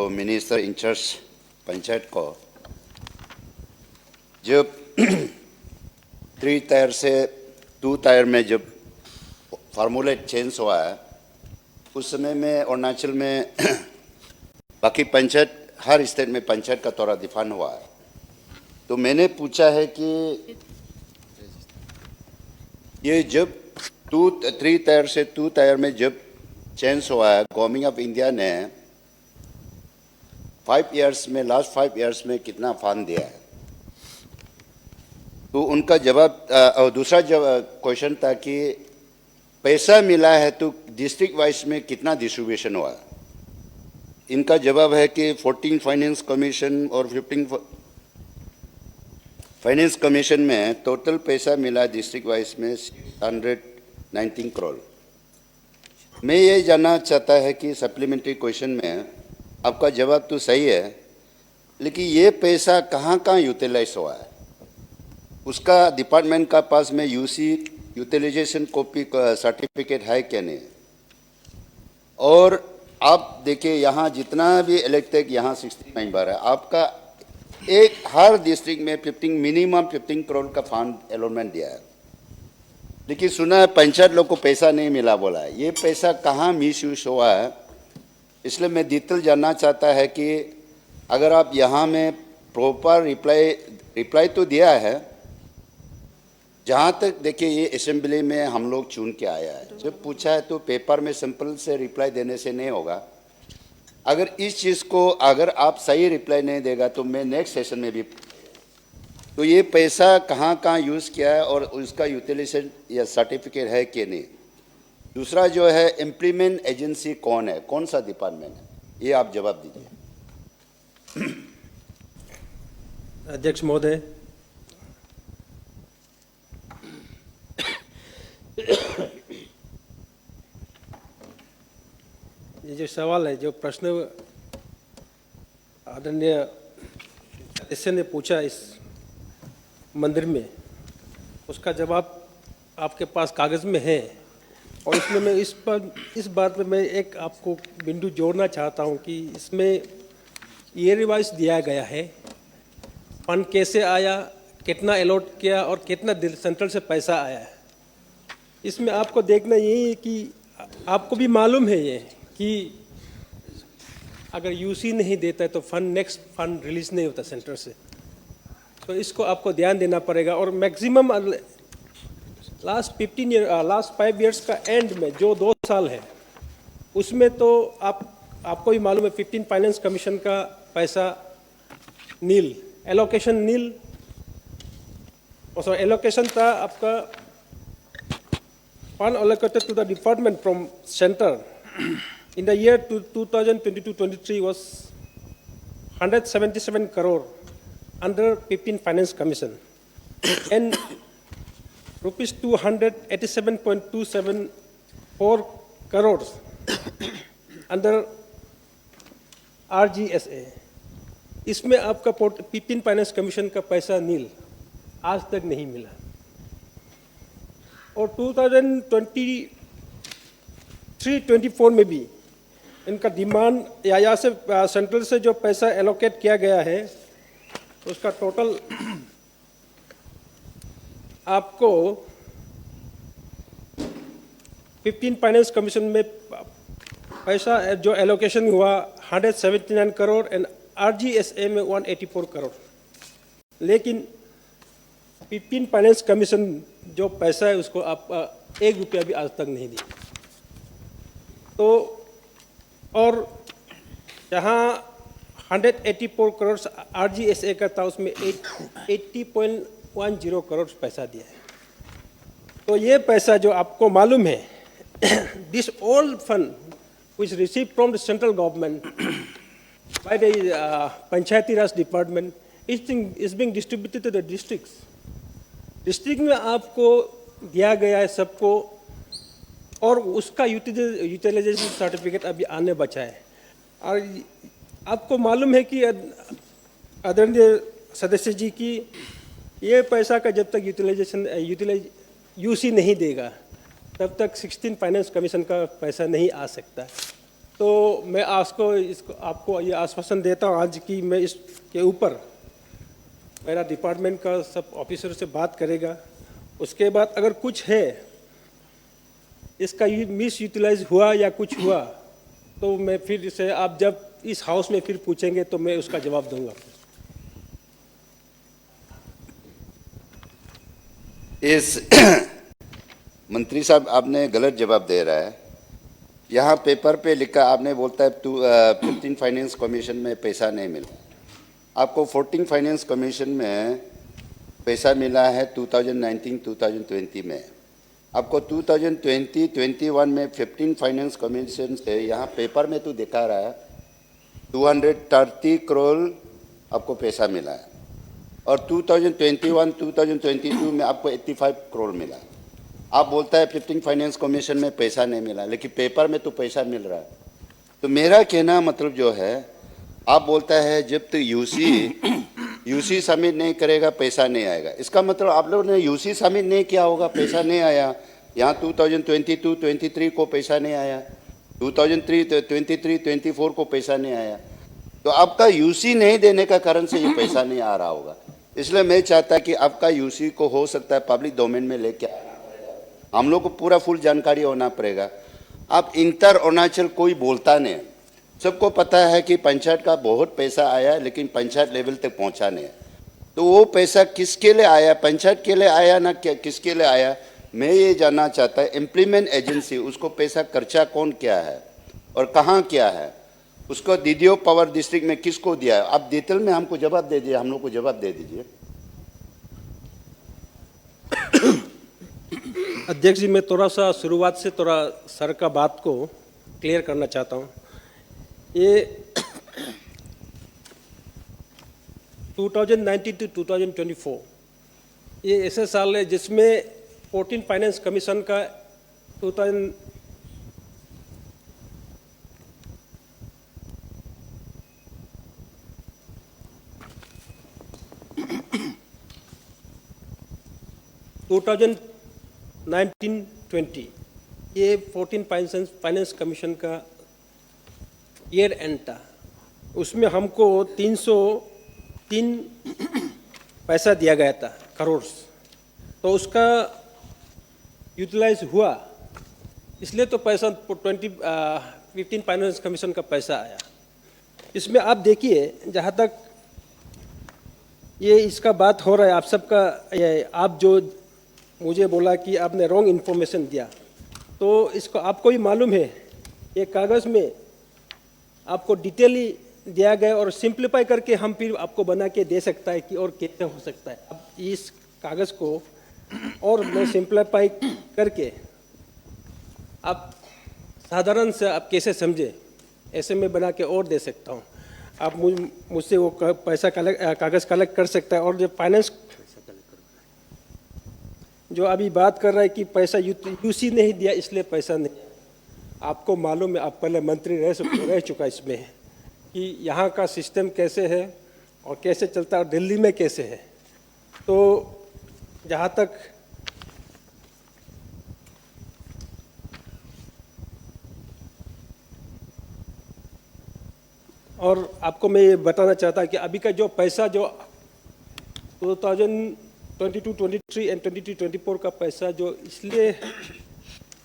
Minister in charge panchayat को, जब 3 tyre से 2 टायर में जब फार्मूला चेंज हुआ है, उस समय में अरुणाचल में बाकी पंचायत, हर स्टेट में पंचायत का तौर डिफाइन हुआ है। तो मैंने पूछा है कि ये जब 3 टायर से 2 टायर में जब चेंज हुआ है, गवर्नमेंट ऑफ इंडिया ने 5 इयर्स में, लास्ट 5 इयर्स में कितना फंड दिया है? तो उनका जवाब, और दूसरा क्वेश्चन था कि पैसा मिला है तो डिस्ट्रिक्ट वाइज में कितना डिस्ट्रीब्यूशन हुआ है? इनका जवाब है कि 14 फाइनेंस कमीशन और 15 फाइनेंस कमीशन में टोटल पैसा मिला डिस्ट्रिक्ट वाइज में 119 करोड़। मैं ये जानना चाहता है कि सप्लीमेंट्री क्वेश्चन में आपका जवाब तो सही है, लेकिन ये पैसा कहाँ कहाँ यूटिलाइज हुआ है? उसका डिपार्टमेंट का पास में यूसी यूटिलाइजेशन कॉपी का सर्टिफिकेट है क्या नहीं? और आप देखिए यहाँ जितना भी इलेक्टेड यहाँ 60 मेंबर है, आपका एक हर डिस्ट्रिक्ट में मिनिमम 15 करोड़ का फंड अलॉटमेंट दिया है, लेकिन सुना है पंचायत लोग को पैसा नहीं मिला बोला है। ये पैसा कहाँ मिस यूज हुआ है? इसलिए मैं डिटेल जानना चाहता है कि अगर आप यहाँ में प्रॉपर रिप्लाई तो दिया है, जहाँ तक देखिए ये असेंबली में हम लोग चुन के आया है, जब पूछा है तो पेपर में सिंपल से रिप्लाई देने से नहीं होगा। अगर इस चीज़ को अगर आप सही रिप्लाई नहीं देगा तो मैं नेक्स्ट सेशन में भी, तो ये पैसा कहाँ कहाँ यूज़ किया है और उसका यूटिलाइजेशन या सर्टिफिकेट है कि नहीं? दूसरा जो है, इम्प्लीमेंट एजेंसी कौन है, कौन सा डिपार्टमेंट है, ये आप जवाब दीजिए। अध्यक्ष महोदय, ये जो सवाल है, जो प्रश्न आदरणीय सदस्य ने पूछा इस मंदिर में, उसका जवाब आपके पास कागज़ में है। और इसमें मैं इस बात में मैं एक आपको बिंदु जोड़ना चाहता हूं कि इसमें ये रिवाइज दिया गया है, फंड कैसे आया, कितना अलॉट किया और कितना सेंट्रल से पैसा आया है। इसमें आपको देखना यही है कि आपको भी मालूम है ये कि अगर यूसी नहीं देता है तो नेक्स्ट फंड रिलीज नहीं होता सेंटर से, तो इसको आपको ध्यान देना पड़ेगा। और मैक्सिमम लास्ट 5 इयर्स का एंड में जो 2 साल है, उसमें तो आपको भी मालूम है 15 फाइनेंस कमीशन का पैसा नील, एलोकेशन नील, और एलोकेशन था आपका fund allocated to the department from center in the year 2022-23 was 177 crore under 15 finance commission and rupees 287.274 crores under RGSA। इसमें आपका 15 फाइनेंस कमीशन का पैसा नील आज तक नहीं मिला। और 2023-24 में भी इनका डिमांड या यहाँ से सेंट्रल से जो पैसा एलोकेट किया गया है, उसका टोटल आपको 15 फाइनेंस कमीशन में पैसा जो एलोकेशन हुआ 179 करोड़ एंड RGSA में 184 करोड़, लेकिन 15 फाइनेंस कमीशन जो पैसा है उसको आप 1 रुपया भी आज तक नहीं दिया। तो और जहाँ 184 करोड़ RGSA का था, उसमें 80.10 करोड़ पैसा दिया है। तो ये पैसा जो आपको मालूम है, this all fund which received from the central government by the Panchayati Raj department is being distributed to the districts। District में आपको दिया गया है सबको, और उसका यूटिलाइजेशन सर्टिफिकेट अभी आने बचा है। और आपको मालूम है कि आदरणीय सदस्य जी की ये पैसा का जब तक यूसी नहीं देगा तब तक 16 फाइनेंस कमीशन का पैसा नहीं आ सकता। तो मैं इसको आपको ये आश्वासन देता हूँ आज कि मैं इसके ऊपर मेरा डिपार्टमेंट का सब ऑफिसर से बात करेगा। उसके बाद अगर कुछ है इसका मिस यूटिलाइज हुआ या कुछ हुआ तो मैं फिर इसे आप जब इस हाउस में फिर पूछेंगे तो मैं उसका जवाब दूंगा। इस मंत्री साहब आपने गलत जवाब दे रहा है। यहाँ पेपर पे लिखा आपने बोलता है 15 फाइनेंस कमीशन में पैसा नहीं मिला। आपको 14 फाइनेंस कमीशन में पैसा मिला है 2019-2020 में। आपको 2020-21 में 15 फाइनेंस कमीशन से यहाँ पेपर में तो दिखा रहा है 230 करोड़ आपको पैसा मिला है और 2021-2022 में आपको 85 करोड़ मिला। आप बोलता है 15 फाइनेंस कमीशन में पैसा नहीं मिला, लेकिन पेपर में तो पैसा मिल रहा है। तो मेरा कहना मतलब जो है, आप बोलता है जब तक यूसी सबमिट नहीं करेगा पैसा नहीं आएगा। इसका मतलब आप लोगों ने यूसी सबमिट नहीं किया होगा, पैसा नहीं आया। यहाँ 2022-23 को पैसा नहीं आया, 2023-24 को पैसा नहीं आया। तो आपका यूसी नहीं देने का कारण से ये पैसा नहीं आ रहा होगा। इसलिए मैं चाहता कि आपका यूसी को हो सकता है पब्लिक डोमेन में लेके आना पड़ेगा, हम लोग को पूरा फुल जानकारी होना पड़ेगा। आप इंटर अरुणाचल कोई बोलता नहीं, सबको पता है कि पंचायत का बहुत पैसा आया लेकिन पंचायत लेवल तक पहुंचा नहीं। तो वो पैसा किसके लिए आया, पंचायत के लिए आया ना किसके लिए आया, मैं ये जानना चाहता है। इम्प्लीमेंट एजेंसी उसको पैसा खर्चा कौन किया है और कहाँ किया है, उसको दीदियो पावर डिस्ट्रिक्ट में किसको दिया है, आप डिटेल में हमको जवाब दे दीजिए, हम लोग को जवाब दे दीजिए। अध्यक्ष जी, मैं थोड़ा सा शुरुआत से थोड़ा सर का बात को क्लियर करना चाहता हूँ। ये 2019 to 2024 ये ऐसे साल है जिसमें 14 फाइनेंस कमीशन का 2019-20 ये 14 फाइनेंस कमीशन का ईयर एंड था। उसमें हमको 303 पैसा दिया गया था करोड़। तो उसका यूटिलाइज हुआ, इसलिए तो पैसा 15 फाइनेंस कमीशन का पैसा आया। इसमें आप देखिए, जहाँ तक ये इसका बात हो रहा है, आप सबका आप जो मुझे बोला कि आपने रॉन्ग इन्फॉर्मेशन दिया, तो इसको आपको ही मालूम है ये कागज़ में आपको डिटेली दिया गया और सिंप्लीफाई करके हम फिर आपको बना के दे सकता है कि और कैसे हो सकता है। अब इस कागज़ को और मैं सिंप्लीफाई करके आप साधारण से आप कैसे समझे ऐसे में बना के और दे सकता हूँ। आप मुझसे वो पैसा कागज़ कलेक्ट कर सकता है। और जो फाइनेंस जो अभी बात कर रहा है कि पैसा यूसी नहीं दिया इसलिए पैसा नहीं, आपको मालूम है, आप पहले मंत्री रह चुका इसमें कि यहाँ का सिस्टम कैसे है और कैसे चलता है और दिल्ली में कैसे है। तो जहाँ तक और आपको मैं ये बताना चाहता कि अभी का जो पैसा जो 2022-23 एंड 23-24 का पैसा जो इसलिए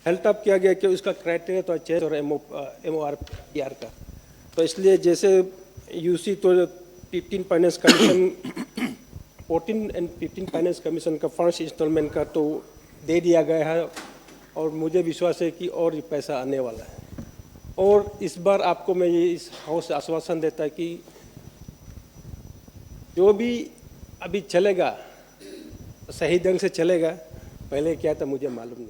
हेल्थ अप किया गया कि उसका क्राइटेरिया तो चेंज और MORPR का, तो इसलिए जैसे यूसी तो 15 finance commission 14 and 15 finance commission का फर्स्ट इंस्टॉलमेंट का तो दे दिया गया है और मुझे विश्वास है कि और पैसा आने वाला है। और इस बार आपको मैं ये इस हाउस से आश्वासन देता है कि जो भी अभी चलेगा सही ढंग से चलेगा, पहले क्या था मुझे मालूम नहीं।